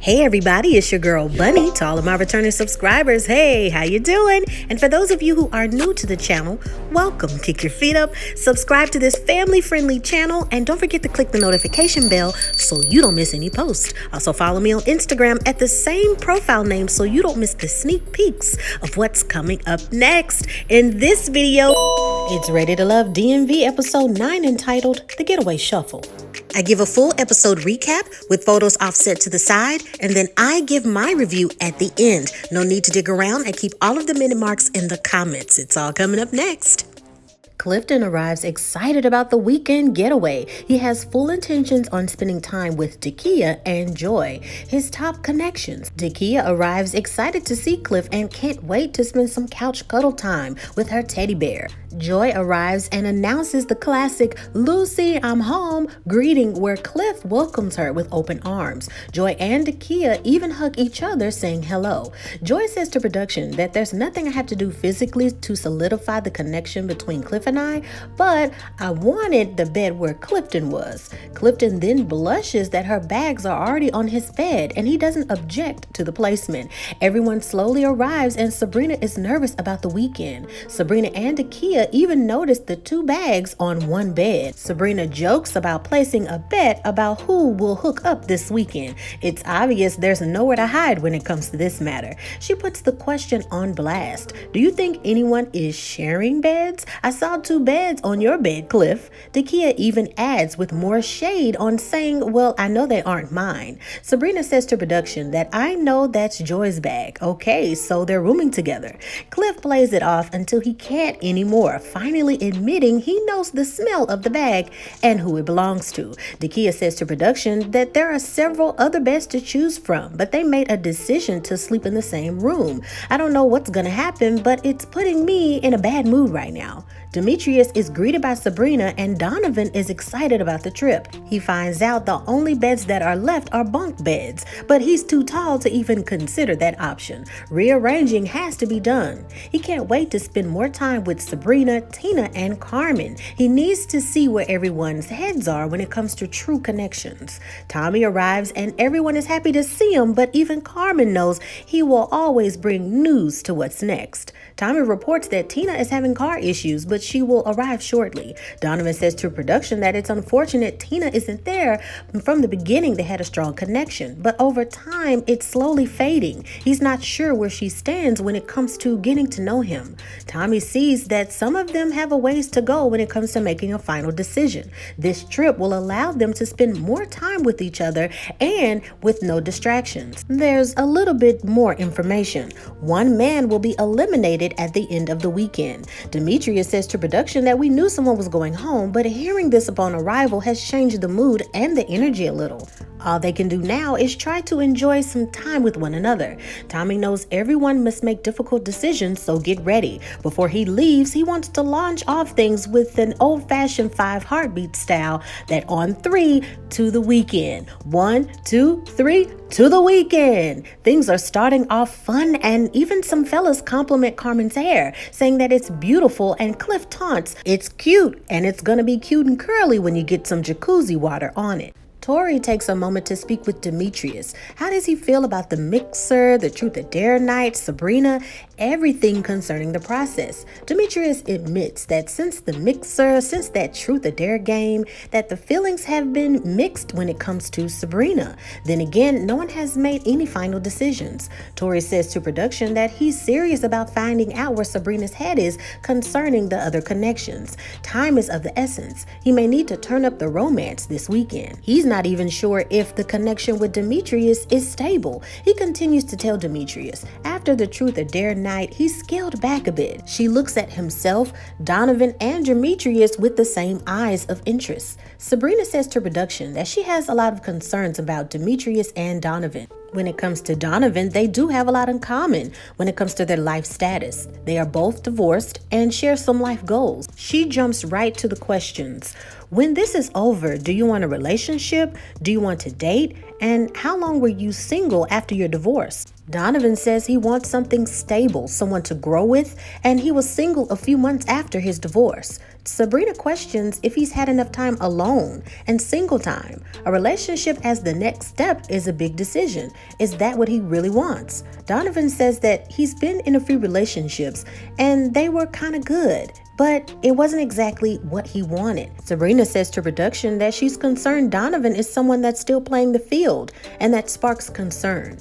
Hey everybody, it's your girl Bunny. To all of my returning subscribers, hey, how you doing? And for those of you who are new to the channel, welcome. Kick your feet up, subscribe to this family-friendly channel, and don't forget to click the notification bell so you don't miss any posts. Also follow me on Instagram at the same profile name so you don't miss the sneak peeks of what's coming up next. In this video, it's Ready to Love DMV episode 9 entitled The Getaway Shuffle. I give a full episode recap with photos offset to the side, and then I give my review at the end. No need to dig around. I keep all of the minute marks in the comments. It's all coming up next. Clifton arrives excited about the weekend getaway. He has full intentions on spending time with DaKiya and Joi, his top connections. DaKiya arrives excited to see Cliff and can't wait to spend some couch cuddle time with her teddy bear. Joi arrives and announces the classic "Lucy, I'm home" greeting where Cliff welcomes her with open arms. Joi and DaKiya even hug each other saying hello. Joi says to production that there's nothing I have to do physically to solidify the connection between Cliff and I, but I wanted the bed where Clifton was. Clifton then blushes that her bags are already on his bed and he doesn't object to the placement. Everyone slowly arrives and Sabrina is nervous about the weekend. Sabrina and DaKiya even noticed the two bags on one bed. Sabrina jokes about placing a bet about who will hook up this weekend. It's obvious there's nowhere to hide when it comes to this matter. She puts the question on blast. Do you think anyone is sharing beds? I saw two beds on your bed, Cliff. DaKiya even adds with more shade on saying, well, I know they aren't mine. Sabrina says to production that I know that's Joi's bag. Okay, so they're rooming together. Cliff plays it off until he can't anymore, finally admitting he knows the smell of the bag and who it belongs to. DaKiya says to production that there are several other beds to choose from, but they made a decision to sleep in the same room. I don't know what's gonna happen, but it's putting me in a bad mood right now. Demetrius is greeted by Sabrina and Donovan is excited about the trip. He finds out the only beds that are left are bunk beds, but he's too tall to even consider that option. Rearranging has to be done. He can't wait to spend more time with Sabrina, Tina, and Carmen. He needs to see where everyone's heads are when it comes to true connections. Tommy arrives and everyone is happy to see him, but even Carmen knows he will always bring news to what's next. Tommy reports that Tina is having car issues, but she will arrive shortly. Donovan says to production that it's unfortunate Tina isn't there. From the beginning, they had a strong connection, but over time, it's slowly fading. He's not sure where she stands when it comes to getting to know him. Tommy sees that some of them have a ways to go when it comes to making a final decision. This trip will allow them to spend more time with each other and with no distractions. There's a little bit more information. One man will be eliminated at the end of the weekend. Demetrius says to production that we knew someone was going home, but hearing this upon arrival has changed the mood and the energy a little. All they can do now is try to enjoy some time with one another. Tommy knows everyone must make difficult decisions, so get ready. Before he leaves, he wants to launch off things with an old-fashioned 5 heartbeat style that on 3 to the weekend. 1, 2, 3 to the weekend. Things are starting off fun and even some fellas compliment Carmen's hair, saying that it's beautiful, and Cliff taunts, it's cute and it's gonna be cute and curly when you get some jacuzzi water on it. Tori takes a moment to speak with Demetrius. How does he feel about the mixer, the truth or dare night, Sabrina, everything concerning the process? Demetrius admits that since that truth or dare game, that the feelings have been mixed when it comes to Sabrina. Then again, no one has made any final decisions. Tori says to production that he's serious about finding out where Sabrina's head is concerning the other connections. Time is of the essence. He may need to turn up the romance this weekend. He's not even sure if the connection with Demetrius is stable. He continues to tell Demetrius, after the truth or dare night, he scaled back a bit. She looks at himself, Donovan, and Demetrius with the same eyes of interest. Sabrina says to production that she has a lot of concerns about Demetrius and Donovan. When it comes to Donovan, they do have a lot in common when it comes to their life status. They are both divorced and share some life goals. She jumps right to the questions. When this is over, do you want a relationship? Do you want to date? And how long were you single after your divorce? Donovan says he wants something stable, someone to grow with, and he was single a few months after his divorce. Sabrina questions if he's had enough time alone and single time. A relationship as the next step is a big decision. Is that what he really wants? Donovan says that he's been in a few relationships and they were kind of good, but it wasn't exactly what he wanted. Sabrina says to production that she's concerned Donovan is someone that's still playing the field, and that sparks concern.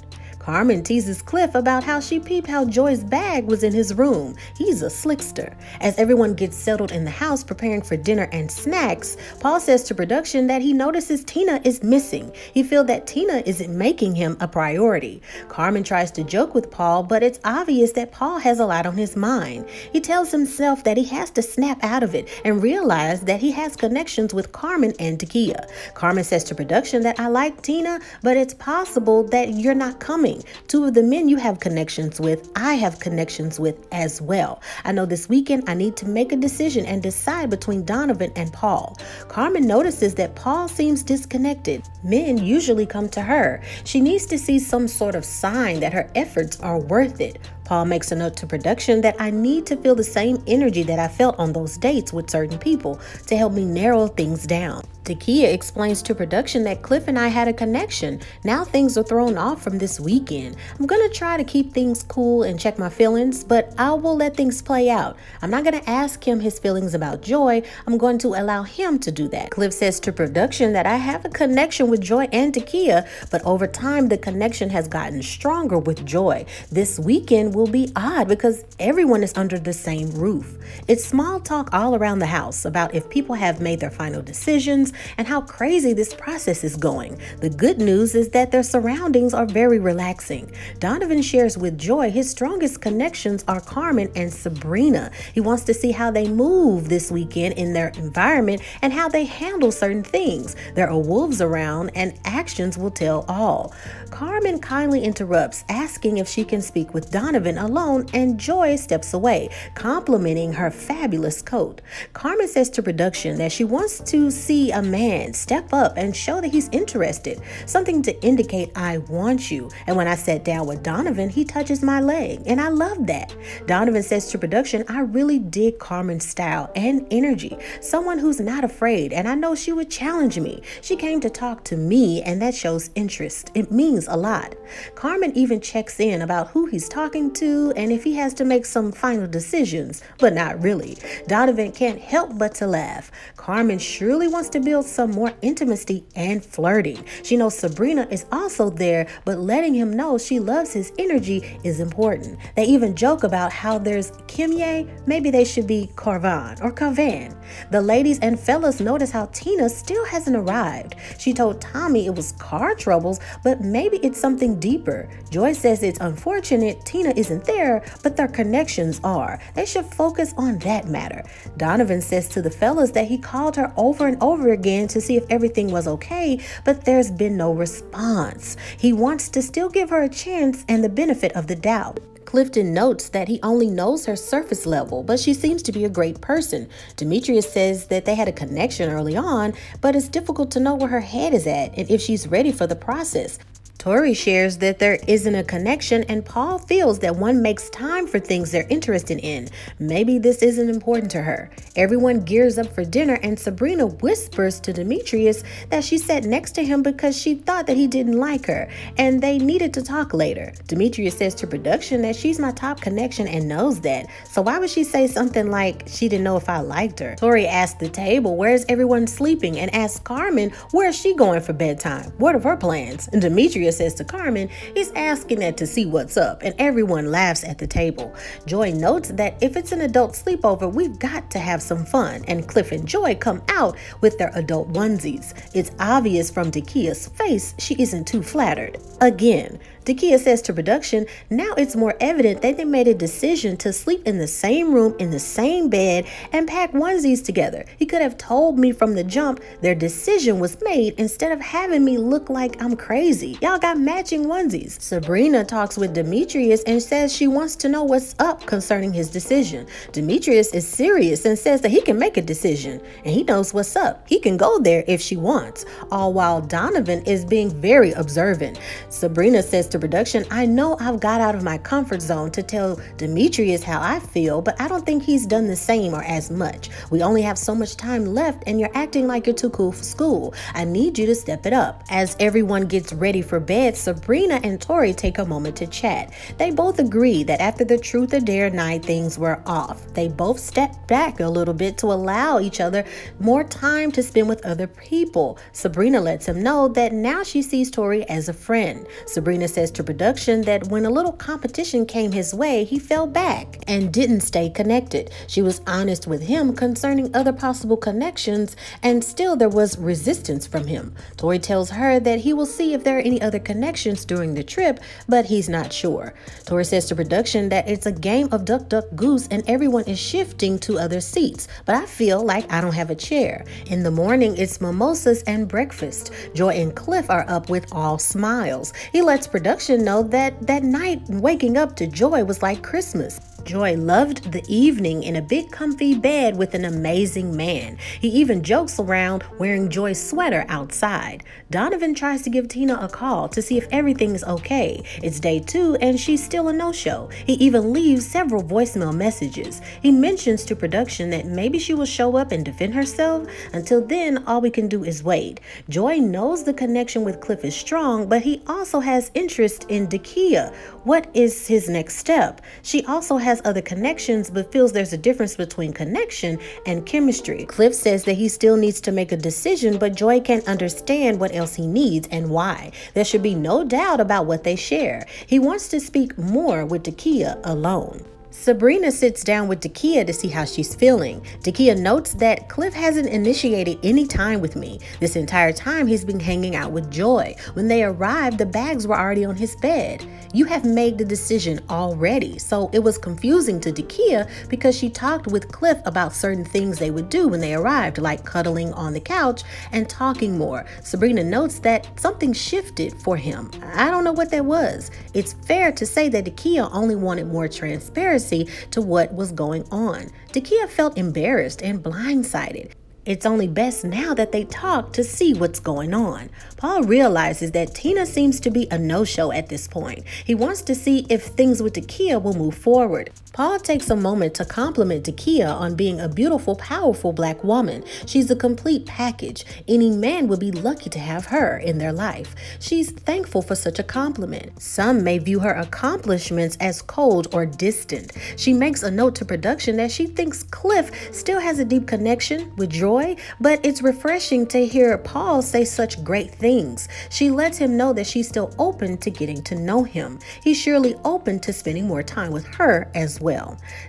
Carmen teases Cliff about how she peeped how Joi's bag was in his room. He's a slickster. As everyone gets settled in the house preparing for dinner and snacks, Paul says to production that he notices Tina is missing. He feels that Tina isn't making him a priority. Carmen tries to joke with Paul, but it's obvious that Paul has a lot on his mind. He tells himself that he has to snap out of it and realize that he has connections with Carmen and DaKiya. Carmen says to production that I like Tina, but it's possible that you're not coming. Two of the men you have connections with, I have connections with as well. I know this weekend I need to make a decision and decide between Donovan and Paul. Carmen notices that Paul seems disconnected. Men usually come to her. She needs to see some sort of sign that her efforts are worth it. Paul makes a note to production that I need to feel the same energy that I felt on those dates with certain people to help me narrow things down. DaKiya explains to production that Cliff and I had a connection. Now things are thrown off from this weekend. I'm going to try to keep things cool and check my feelings, but I will let things play out. I'm not going to ask him his feelings about Joi. I'm going to allow him to do that. Cliff says to production that I have a connection with Joi and DaKiya, but over time the connection has gotten stronger with Joi. This weekend will be odd because everyone is under the same roof. It's small talk all around the house about if people have made their final decisions and how crazy this process is going. The good news is that their surroundings are very relaxing. Donovan shares with Joi his strongest connections are Carmen and Sabrina. He wants to see how they move this weekend in their environment and how they handle certain things. There are wolves around and actions will tell all. Carmen kindly interrupts, asking if she can speak with Donovan alone, and Joi steps away, complimenting her fabulous coat. Carmen says to production that she wants to see a man step up and show that he's interested, something to indicate I want you. And when I sat down with Donovan, he touches my leg, and I love that. Donovan says to production, I really dig Carmen's style and energy, someone who's not afraid, and I know she would challenge me. She came to talk to me, and that shows interest. It means a lot. Carmen even checks in about who he's talking to and if he has to make some final decisions, but not really. Donovan can't help but to laugh. Carmen surely wants to build some more intimacy and flirting. She knows Sabrina is also there, but letting him know she loves his energy is important. They even joke about how there's Kimye, maybe they should be Carvan or Carvan. The ladies and fellas notice how Tina still hasn't arrived. She told Tommy it was car troubles, but maybe it's something deeper. Joi says it's unfortunate Tina isn't there, but their connections are. They should focus on that matter. Donovan says to the fellas that he called her over and over again to see if everything was okay, but there's been no response. He wants to still give her a chance and the benefit of the doubt. Clifton notes that he only knows her surface level, but she seems to be a great person. Demetrius says that they had a connection early on, but it's difficult to know where her head is at and if she's ready for the process. Tori shares that there isn't a connection, and Paul feels that one makes time for things they're interested in. Maybe this isn't important to her. Everyone gears up for dinner, and Sabrina whispers to Demetrius that she sat next to him because she thought that he didn't like her, and they needed to talk later. Demetrius says to production that she's my top connection and knows that, so why would she say something like she didn't know if I liked her? Tori asks the table, where's everyone sleeping, and asks Carmen where's she going for bedtime? What are her plans? And Demetrius says to Carmen, he's asking that to see what's up, and everyone laughs at the table. Joi notes that if it's an adult sleepover, we've got to have some fun, and Cliff and Joi come out with their adult onesies. It's obvious from DaKiya's face she isn't too flattered. Again, DaKiya says to production, now it's more evident that they made a decision to sleep in the same room, in the same bed, and pack onesies together. He could have told me from the jump their decision was made instead of having me look like I'm crazy. Y'all got matching onesies. Sabrina talks with Demetrius and says she wants to know what's up concerning his decision. Demetrius is serious and says that he can make a decision, and he knows what's up. He can go there if she wants, all while Donovan is being very observant. Sabrina says to to production, I know I've got out of my comfort zone to tell Demetrius how I feel, but I don't think he's done the same or as much. We only have so much time left and you're acting like you're too cool for school. I need you to step it up. As everyone gets ready for bed, Sabrina and Tori take a moment to chat. They both agree that after the truth or dare night, things were off. They both stepped back a little bit to allow each other more time to spend with other people. Sabrina lets him know that now she sees Tori as a friend. Sabrina says to production that when a little competition came his way, he fell back and didn't stay connected. She was honest with him concerning other possible connections, and still there was resistance from him. Tori tells her that he will see if there are any other connections during the trip, but he's not sure. Tori says to production that it's a game of duck, duck, goose, and everyone is shifting to other seats, but I feel like I don't have a chair. In the morning, it's mimosas and breakfast. Joi and Cliff are up with all smiles. He lets production know that that night waking up to Joi was like Christmas. Joi loved the evening in a big comfy bed with an amazing man. He even jokes around wearing Joi's sweater outside. Donovan tries to give Tina a call to see if everything's okay. It's day 2 and she's still a no-show. He even leaves several voicemail messages. He mentions to production that maybe she will show up and defend herself. Until then, all we can do is wait. Joi knows the connection with Cliff is strong, but he also has interest in DaKiya. What is his next step? She also has other connections, but feels there's a difference between connection and chemistry. Cliff says that he still needs to make a decision, but Joi can't understand what else he needs and why. There should be no doubt about what they share. He wants to speak more with DaKiya alone. Sabrina sits down with DaKiya to see how she's feeling. DaKiya notes that Cliff hasn't initiated any time with me. This entire time he's been hanging out with Joi. When they arrived, the bags were already on his bed. You have made the decision already. So it was confusing to DaKiya because she talked with Cliff about certain things they would do when they arrived, like cuddling on the couch and talking more. Sabrina notes that something shifted for him. I don't know what that was. It's fair to say that DaKiya only wanted more transparency to what was going on. DaKiya felt embarrassed and blindsided. It's only best now that they talk to see what's going on. Paul realizes that Tina seems to be a no-show at this point. He wants to see if things with DaKiya will move forward. Paul takes a moment to compliment DaKiya on being a beautiful, powerful black woman. She's a complete package. Any man would be lucky to have her in their life. She's thankful for such a compliment. Some may view her accomplishments as cold or distant. She makes a note to production that she thinks Cliff still has a deep connection with Joi, but it's refreshing to hear Paul say such great things. She lets him know that she's still open to getting to know him. He's surely open to spending more time with her as well.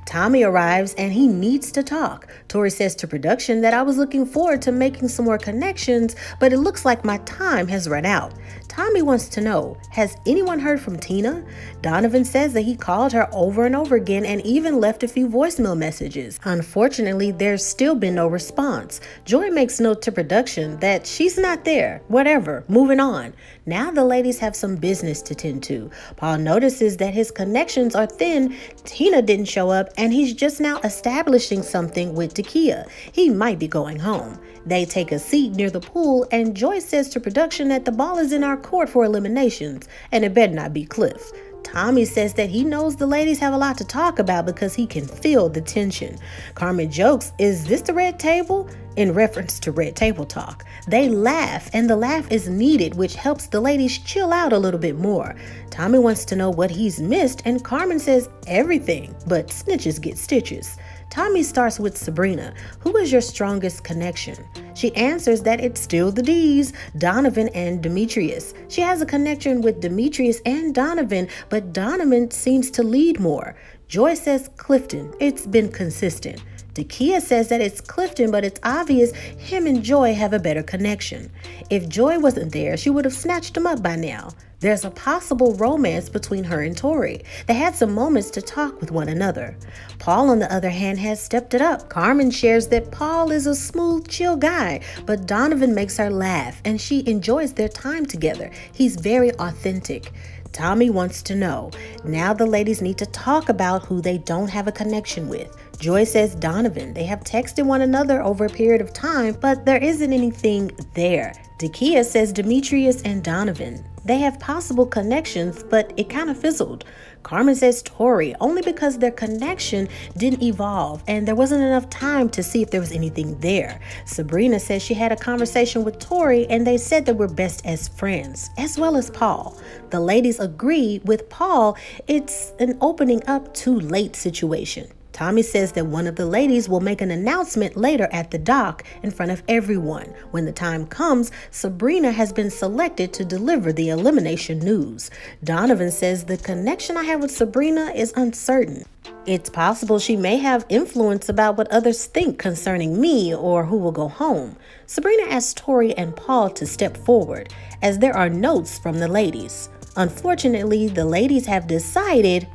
Tommy arrives and he needs to talk. Tori says to production that I was looking forward to making some more connections, but it looks like my time has run out. Tommy wants to know, has anyone heard from Tina? Donovan says that he called her over and over again and even left a few voicemail messages. Unfortunately, there's still been no response. Joi makes note to production that she's not there. Whatever, moving on. Now the ladies have some business to tend to. Paul notices that his connections are thin. Tina didn't show up and he's just now establishing something with DaKiya. He might be going home. They take a seat near the pool and Joi says to production that the ball is in our court for eliminations and it better not be Cliff. Tommy says that he knows the ladies have a lot to talk about because he can feel the tension. Carmen jokes, "Is this the red table?" in reference to red table talk. They laugh, and the laugh is needed, which helps the ladies chill out a little bit more. Tommy wants to know what he's missed, and Carmen says everything, but snitches get stitches. Tommy starts with Sabrina. Who is your strongest connection? She answers that it's still the D's, Donovan and Demetrius. She has a connection with Demetrius and Donovan, but Donovan seems to lead more. Joi says Clifton. It's been consistent. DaKiya says that it's Clifton, but it's obvious him and Joi have a better connection. If Joi wasn't there, she would have snatched him up by now. There's a possible romance between her and Tori. They had some moments to talk with one another. Paul, on the other hand, has stepped it up. Carmen shares that Paul is a smooth, chill guy, but Donovan makes her laugh, and she enjoys their time together. He's very authentic. Tommy wants to know. Now the ladies need to talk about who they don't have a connection with. Joi says Donovan. They have texted one another over a period of time, but there isn't anything there. DaKiya says Demetrius and Donovan. They have possible connections, but it kind of fizzled. Carmen says Tori, only because their connection didn't evolve and there wasn't enough time to see if there was anything there. Sabrina says she had a conversation with Tori and they said they were best as friends, as well as Paul. The ladies agree with Paul. It's an opening up too late situation. Tommy says that one of the ladies will make an announcement later at the dock in front of everyone. When the time comes, Sabrina has been selected to deliver the elimination news. Donovan says the connection I have with Sabrina is uncertain. It's possible she may have influence about what others think concerning me or who will go home. Sabrina asks Tori and Paul to step forward, as there are notes from the ladies. Unfortunately, the ladies have decided,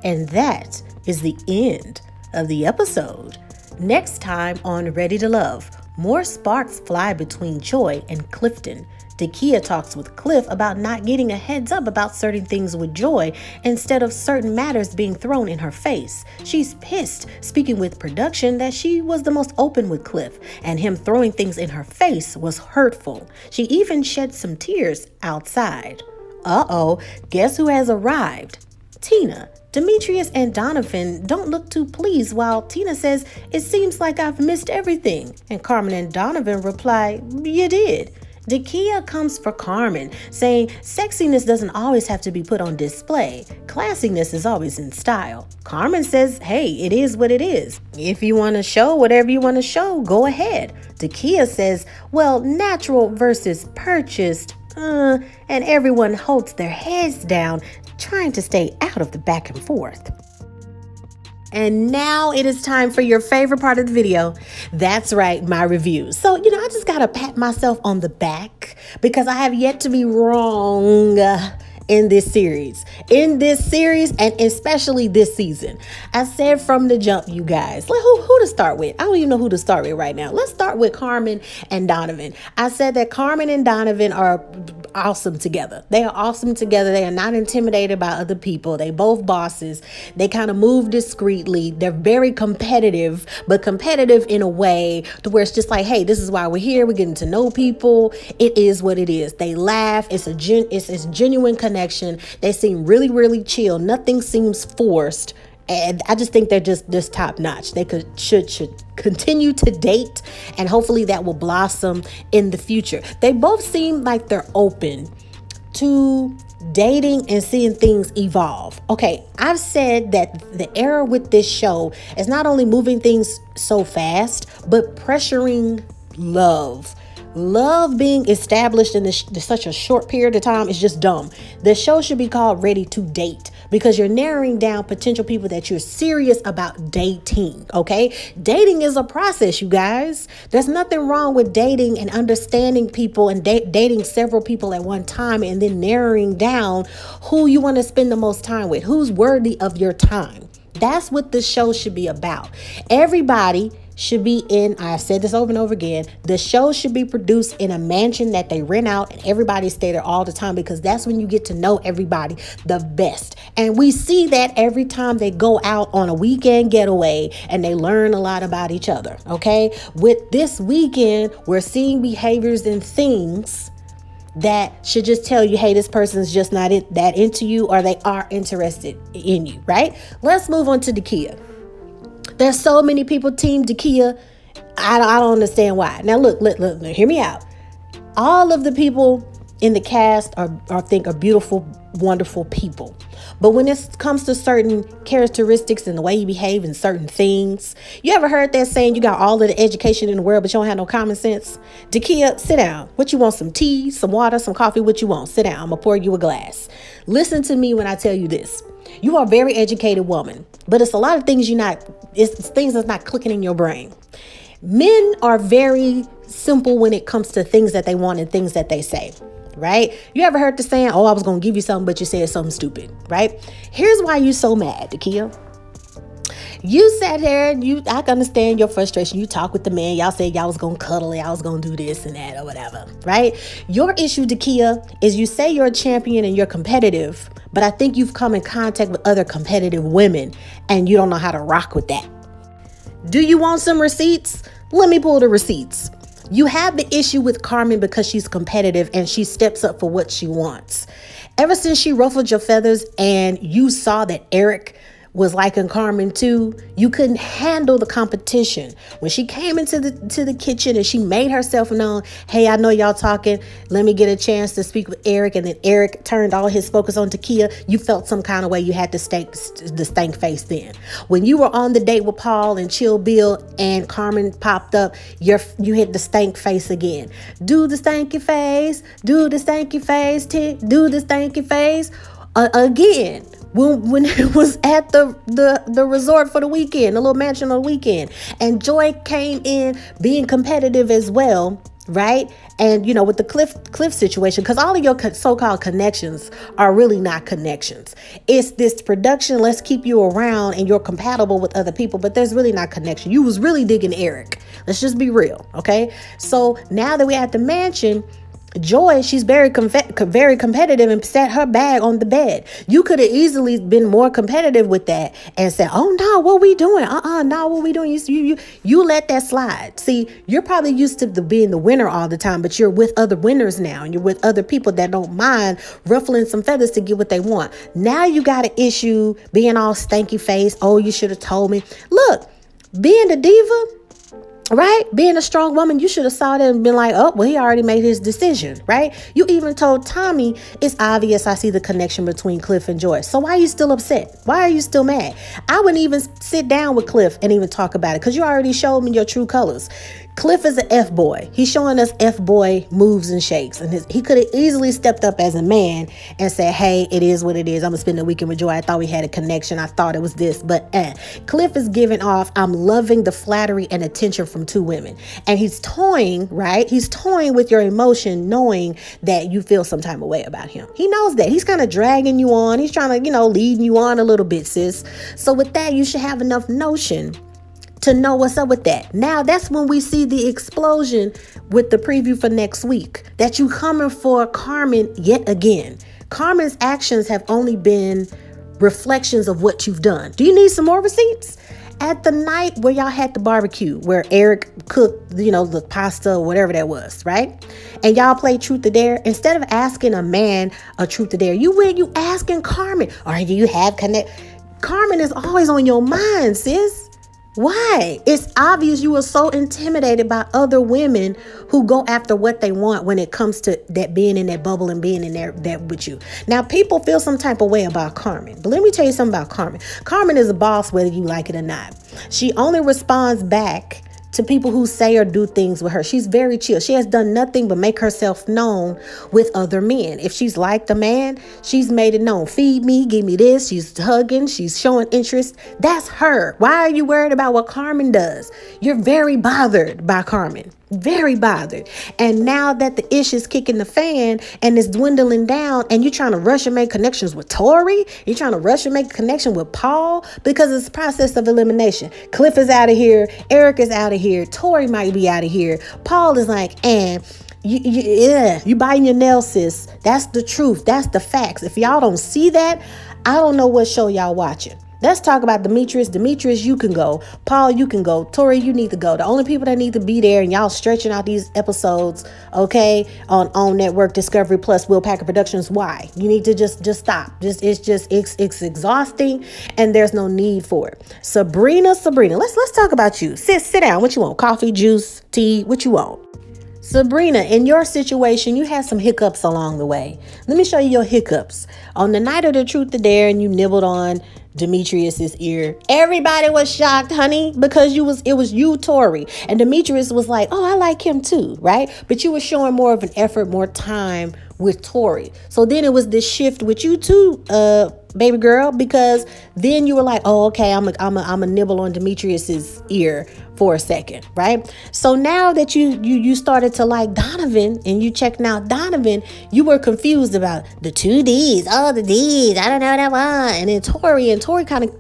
and that is the end of the episode. Next time on Ready to Love, more sparks fly between Joi and Clifton. DaKiya talks with Cliff about not getting a heads up about certain things with Joi instead of certain matters being thrown in her face. She's pissed, speaking with production, that she was the most open with Cliff, and him throwing things in her face was hurtful. She even shed some tears outside. Guess who has arrived? Tina. Demetrius and Donovan don't look too pleased, while Tina says, "It seems like I've missed everything." And Carmen and Donovan reply, "You did." DaKiya comes for Carmen, saying sexiness doesn't always have to be put on display. Classiness is always in style. Carmen says, hey, it is what it is. If you want to show whatever you want to show, go ahead. DaKiya says, well, natural versus purchased. And everyone holds their heads down, trying to stay out of the back and forth. And now it is time for your favorite part of the video. That's right, my reviews. So, I just gotta pat myself on the back because I have yet to be wrong in this series. And especially this season. I said from the jump, you guys, who to start with? I don't even know who to start with right now. Let's start with Carmen and Donovan. I said that Carmen and Donovan are awesome together. They are awesome together. They are not intimidated by other people. They both bosses. They kind of move discreetly. They're very competitive, but competitive in a way to where it's just like, hey, this is why we're here. We're getting to know people. It is what it is. They laugh. It's a genuine connection. They seem really, really chill. Nothing seems forced. And I just think they're just top notch. They should continue to date, and hopefully that will blossom in the future. They both seem like they're open to dating and seeing things evolve. Okay, I've said that the error with this show is not only moving things so fast, but pressuring love. Love being established in such a short period of time is just dumb. The show should be called Ready to Date, because you're narrowing down potential people that you're serious about dating, okay? Dating is a process, you guys. There's nothing wrong with dating and understanding people and dating several people at one time and then narrowing down who you want to spend the most time with, who's worthy of your time. That's what the show should be about. Everybody should be I've said this over and over again, the show should be produced in a mansion that they rent out and everybody stay there all the time, because that's when you get to know everybody the best. And we see that every time they go out on a weekend getaway and they learn a lot about each other, okay? With this weekend, we're seeing behaviors and things that should just tell you, hey, this person's just not that into you, or they are interested in you, right? Let's move on to DaKiya. There's so many people team DaKiya. I don't understand why. Now look, hear me out. All of the people in the cast are beautiful, wonderful people. But when it comes to certain characteristics and the way you behave in certain things, you ever heard that saying, you got all of the education in the world, but you don't have no common sense? DaKiya, sit down. What you want? Some tea, some water, some coffee? What you want? Sit down. I'm going to pour you a glass. Listen to me when I tell you this. You are a very educated woman, but it's a lot of things it's things that's not clicking in your brain. Men are very simple when it comes to things that they want and things that they say, right? You ever heard the saying, oh, I was going to give you something, but you said something stupid, right? Here's why you're so mad, DaKiya. You sat there and I can understand your frustration. You talk with the man. Y'all said y'all was going to cuddle. Y'all was going to do this and that or whatever, right? Your issue, DaKiya, is you say you're a champion and you're competitive, but I think you've come in contact with other competitive women and you don't know how to rock with that. Do you want some receipts? Let me pull the receipts. You have the issue with Carmen because she's competitive and she steps up for what she wants. Ever since she ruffled your feathers and you saw that Eric was liking Carmen too, you couldn't handle the competition. When she came into the kitchen and she made herself known, hey, I know y'all talking, let me get a chance to speak with Eric, and then Eric turned all his focus on DaKiya, you felt some kind of way. You had to the stank face then. When you were on the date with Paul and Chill Bill and Carmen popped up, you hit the stank face again. Do the stanky face, do the stanky face, do the stanky face again. When it was at the resort for the weekend, the little mansion on the weekend, and Joi came in being competitive as well, right? And with the Cliff situation, because all of your so-called connections are really not connections. It's this production, let's keep you around and you're compatible with other people, but there's really not connection. You was really digging Eric. Let's just be real, okay? So now that we're at the mansion, Joi, she's very competitive and set her bag on the bed. You could have easily been more competitive with that and said, oh no, what we doing? No, what we doing? You let that slide. See, you're probably used to being the winner all the time, but you're with other winners now, and you're with other people that don't mind ruffling some feathers to get what they want. Now you got an issue being all stanky face. Oh, you should have told me. Look, being the diva, right? Being a strong woman, you should have saw that and been like, oh, well, he already made his decision, right? You even told Tommy, it's obvious I see the connection between Cliff and Joi. So why are you still upset? Why are you still mad? I wouldn't even sit down with Cliff and even talk about it because you already showed me your true colors. Cliff is an F-boy. He's showing us F-boy moves and shakes. And he could have easily stepped up as a man and said, hey, it is what it is. I'm going to spend the weekend with Joi. I thought we had a connection. I thought it was this. But Cliff is giving off, I'm loving the flattery and attention from two women. And he's toying, right? He's toying with your emotion, knowing that you feel some type of way about him. He knows that. He's kind of dragging you on. He's trying to, leading you on a little bit, sis. So with that, you should have enough notion to know what's up with that. Now, that's when we see the explosion with the preview for next week, that you coming for Carmen yet again. Carmen's actions have only been reflections of what you've done. Do you need some more receipts? At the night where y'all had the barbecue, where Eric cooked, the pasta or whatever that was, right? And y'all played truth or dare. Instead of asking a man a truth or dare, you asking Carmen, or do you have connect? Carmen is always on your mind, sis. Why? It's obvious you were so intimidated by other women who go after what they want when it comes to that being in that bubble and being in there that with you. Now, people feel some type of way about Carmen, but let me tell you something about Carmen. Carmen is a boss whether you like it or not. She only responds back to people who say or do things with her. She's very chill. She has done nothing but make herself known with other men. If she's liked a man, she's made it known. Feed me, give me this. She's hugging. She's showing interest. That's her. Why are you worried about what Carmen does? You're very bothered by Carmen. Very bothered. And now that the ish is kicking the fan and it's dwindling down and you're trying to rush and make connections with Tori, you're trying to rush and make a connection with Paul because it's a process of elimination. Cliff is out of here. Eric is out of here. Tori might be out of here. Paul is like, you biting your nails, sis. That's the truth. That's the facts. If y'all don't see that, I don't know what show y'all watching. Let's talk about Demetrius. Demetrius, you can go. Paul, you can go. Tori, you need to go. The only people that need to be there, and y'all stretching out these episodes, okay, on Network Discovery Plus, Will Packer Productions. Why? You need to just stop. It's exhausting, and there's no need for it. Sabrina, let's talk about you. Sit down. What you want? Coffee, juice, tea? What you want? Sabrina, in your situation, you had some hiccups along the way. Let me show you your hiccups. On the night of the truth or dare, and you nibbled on Demetrius's ear. Everybody was shocked, honey, because it was you, Tori. And Demetrius was like, oh, I like him too, right? But you were showing more of an effort, more time with Tori. So then it was this shift with you too, baby girl, because then you were like, oh, okay, I'm a nibble on Demetrius's ear for a second, right? So now that you started to like Donovan and you checking out Donovan, you were confused about the two D's. Oh, the D's. I don't know what I want. And then Tori kind of,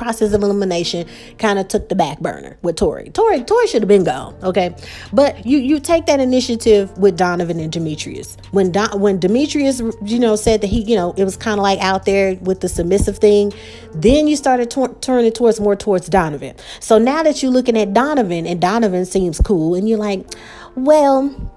process of elimination kind of took the back burner with Tori. Tori should have been gone, okay? But you take that initiative with Donovan and Demetrius. When Demetrius, said that he, it was kind of like out there with the submissive thing, then you started turning more towards Donovan. So now that you're looking at Donovan, and Donovan seems cool, and you're like, well,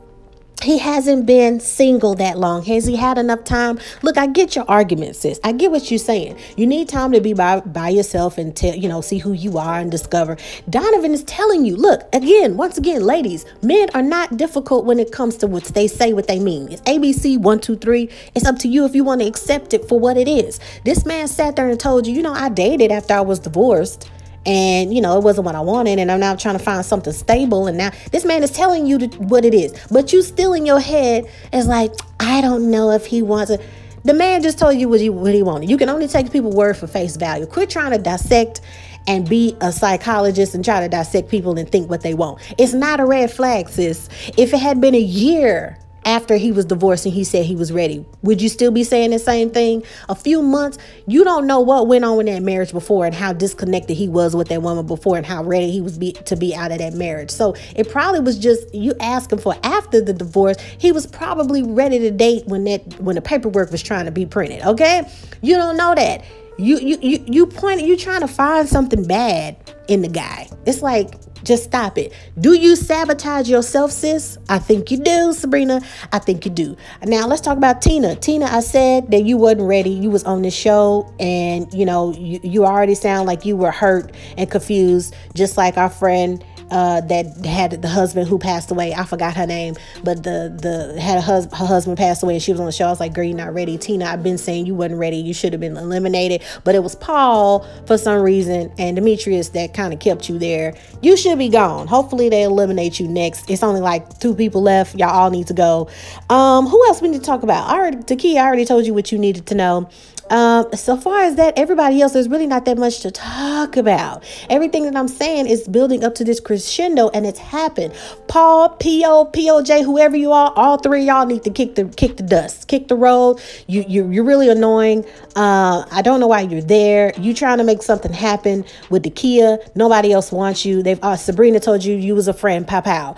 he hasn't been single that long. Has he had enough time? Look, I get your argument, sis. I get what you're saying. You need time to be by yourself and see who you are and discover. Donovan is telling you, look, once again, ladies, men are not difficult when it comes to what they say, what they mean. It's ABC 1, 2, 3. It's up to you if you want to accept it for what it is. This man sat there and told you, I dated after I was divorced. And, it wasn't what I wanted. And I'm now trying to find something stable. And now this man is telling you what it is. But you still in your head is like, I don't know if he wants it. The man just told you what he wanted. You can only take people's word for face value. Quit trying to dissect and be a psychologist and try to dissect people and think what they want. It's not a red flag, sis. If it had been a year after he was divorced and he said he was ready, would you still be saying the same thing? A few months, you don't know what went on in that marriage before and how disconnected he was with that woman before and how ready he was to be out of that marriage. So it probably was just you asking for after the divorce. He was probably ready to date when the paperwork was trying to be printed. Okay, you don't know that. You trying to find something bad in the guy. It's like, just stop it. Do you sabotage yourself, sis? I think you do, Sabrina. I think you do. Now let's talk about Tina. Tina, I said that you wasn't ready. You was on this show and you already sound like you were hurt and confused, just like our friend that had the husband who passed away. I forgot her name, but her husband passed away and she was on the show. I was like, girl, you're not ready. Tina, I've been saying you wasn't ready. You should have been eliminated, but it was Paul for some reason and Demetrius that kind of kept you there. You should be gone. Hopefully they eliminate you next. It's only like 2 people left. Y'all all need to go. Who else we need to talk about? DaKiya, I already told you what you needed to know. So far as that, everybody else, there's really not that much to talk about. Everything that I'm saying is building up to this crescendo, and it's happened. Paul, P.O., P.O.J., whoever you are, all 3 of y'all need to kick the dust, kick the road. You're really annoying. I don't know why you're there. You trying to make something happen with DaKiya. Nobody else wants you. Sabrina told you was a friend. Pow pow.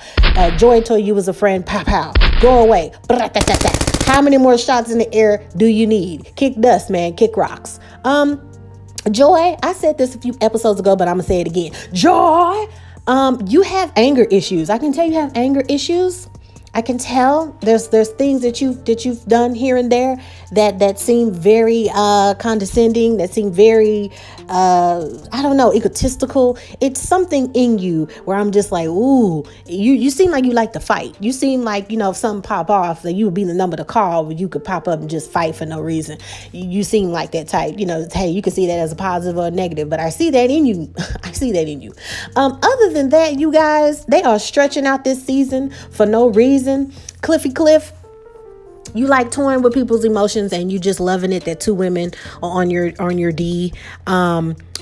Joi told you was a friend. Pow pow. Go away. How many more shots in the air do you need? Kick dust, man. Kick rocks. Joi, I said this a few episodes ago, but I'm gonna say it again. Joi, you have anger issues. I can tell you have anger issues. I can tell there's things that you've done here and there that seem very condescending, that seem very I don't know, egotistical. It's something in you where I'm just like, ooh, you seem like you like to fight. You seem like, if something pop off, that you would be the number to call where you could pop up and just fight for no reason. You seem like that type, hey, you can see that as a positive or a negative, but I see that in you. I see that in you. Other than that, you guys, they are stretching out this season for no reason. Cliff, you like toying with people's emotions and you just loving it that 2 women are on your D,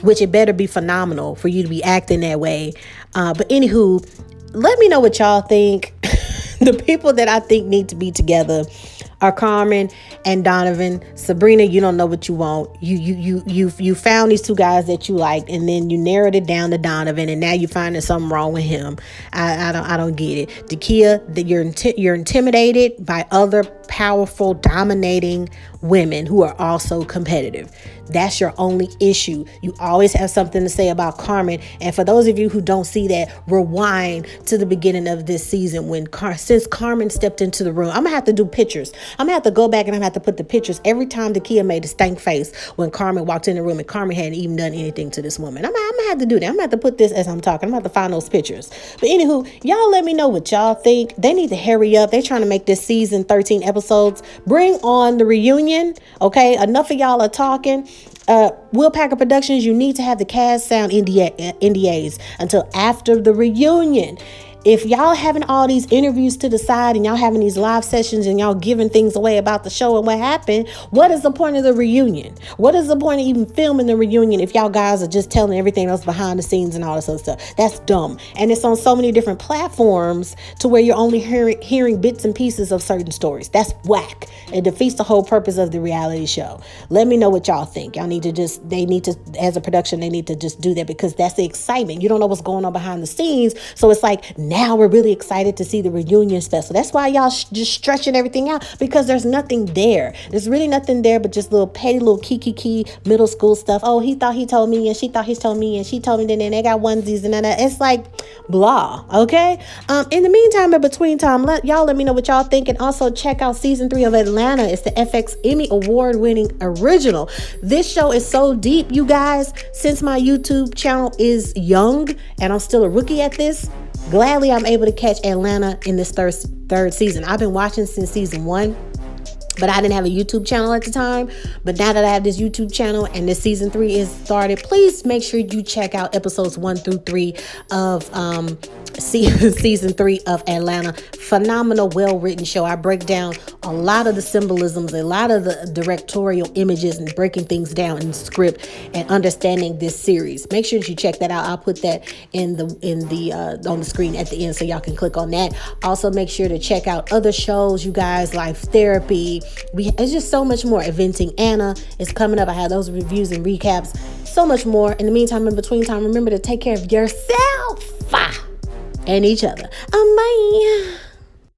which it better be phenomenal for you to be acting that way. But anywho, let me know what y'all think. The people that I think need to be together are Carmen and Donovan. Sabrina, you don't know what you want. You found these 2 guys that you liked, and then you narrowed it down to Donovan, and now you're finding something wrong with him. I don't get it. DaKiya, that you're intimidated by other powerful, dominating women who are also competitive. That's your only issue. You always have something to say about Carmen. And for those of you who don't see that, rewind to the beginning of this season when since Carmen stepped into the room. I'm gonna have to do pictures. I'm gonna have to go back and I'm gonna have to put the pictures every time DaKiya made a stank face when Carmen walked in the room and Carmen hadn't even done anything to this woman. I'm gonna have to do that. I'm gonna have to put this as I'm talking. I'm gonna have to find those pictures. But anywho, y'all let me know what y'all think. They need to hurry up. They're trying to make this season 13 episodes. Bring on the reunion. Okay, enough of y'all are talking. Willpacker Productions, you need to have the cast sound NDAs until after the reunion. if y'all having all these interviews to the side and y'all having these live sessions and y'all giving things away about the show and what happened, what is the point of the reunion? What is the point of even filming the reunion if y'all guys are just telling everything else behind the scenes and all this other stuff? That's dumb. And it's on so many different platforms to where you're only hearing bits and pieces of certain stories. That's whack. It defeats the whole purpose of the reality show. Let me know what y'all think. Y'all need to as a production, they need to just do that, because that's the excitement. You don't know what's going on behind the scenes. So it's like, now we're really excited to see the reunion stuff. So that's why y'all just stretching everything out, because there's nothing there. There's really nothing there but just little petty little key middle school stuff. Oh, he thought he told me, and she thought he told me, and she told me, then they got onesies and then it's like blah. Okay. In the meantime, in between time, let me know what y'all think, and also check out season 3 of Atlanta. It's the FX Emmy award-winning original. This show is so deep, you guys. Since my YouTube channel is young and I'm still a rookie at this, gladly I'm able to catch Atlanta in this third season. I've been watching since season 1, but I didn't have a YouTube channel at the time. But now that I have this YouTube channel and this season 3 is started, please make sure you check out episodes 1 through 3 of season 3 of Atlanta. Phenomenal, well-written show. I break down a lot of the symbolisms, a lot of the directorial images, and breaking things down in the script and understanding this series. Make sure that you check that out. I'll put that on the screen at the end so y'all can click on that. Also, make sure to check out other shows, you guys. Life Therapy. It's just so much more. Inventing Anna is coming up. I have those reviews and recaps. So much more. In the meantime, in between time, remember to take care of yourself and each other. Bye.